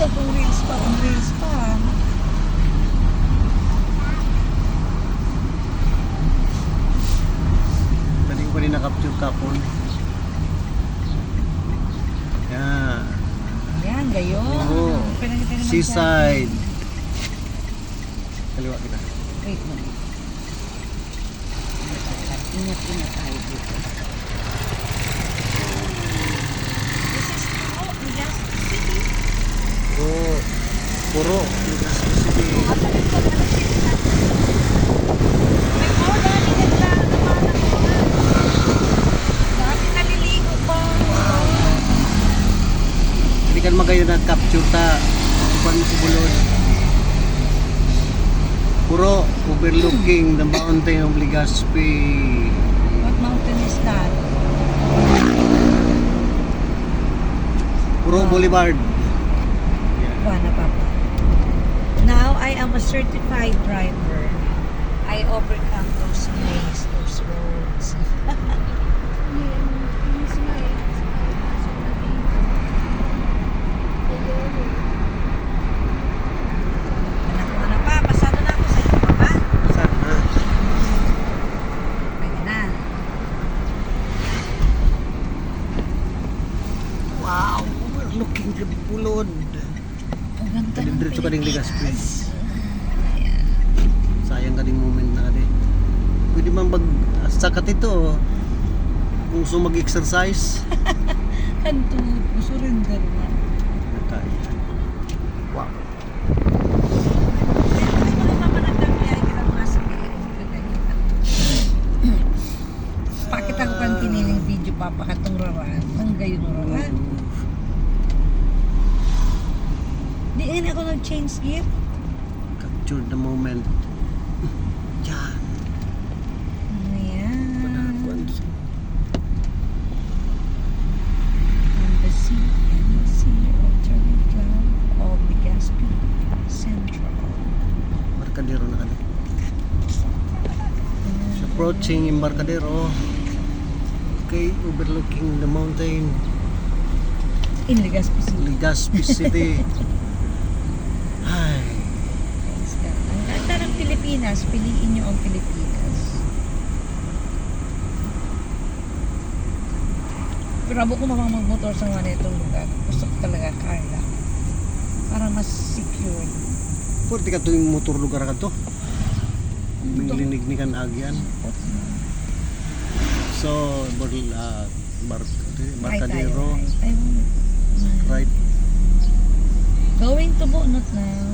Kung reels pa, kung reels pa. Pwede ko pa rin nakapture kapon. Yan. Yan, gayon. Oo. Pwede kita naman Seaside. Kaliwa kita. Wait mo. Ingat-ingat tayo dito. This is Legazpi City. Puro. Legazpi City. May mga dami ganda naman ako. Dami naliligo pa. Hindi ka naman kayo na-capture ta. Kupan mo si Bulod. Puro overlooking the mountain of Legazpi. What mountain is that? Puro Boulevard. Buwana Papa. Now I am a certified driver. I overcome those ways, those roads. Anak ko na pa, pasado na ako sa iyo, Papa. Saan ha? Pwede na. Wow! Overlooking the Bulod. Ang ganda ng Diretso ka ding Legazpi. Pilipinas. Sayang ka ding moment na ka din. Pwede man sakat ito. Kung gusto mag-exercise. Kanto, surrender na. Wow. Ay, mga mama nagkabiyahe kita mga sabihin. Pakita ko kang tiniling video, Papa, katong raraan. Ang gayon raraan. Di nga ako nag-change gear. Capture the moment. Yan. Ayan. Panakuan. On the sea and the sea watery cloud of Legazpi Central. Embarcadero na kami. Approaching Embarcadero. Okay, overlooking the mountain. In Legazpi City. Legazpi City. Ay. Thanks God. Ang ganda ng Pilipinas. Piliin nyo ang Pilipinas. Grabo ko namang magmotor sa mga itong lugar. Gusto ko talaga car lang. Para mas secure. Pwede ka ito yung motor lugar ka to. May linig ni kan agyan. So, Embarcadero. Right. Right. Going to Bunot now.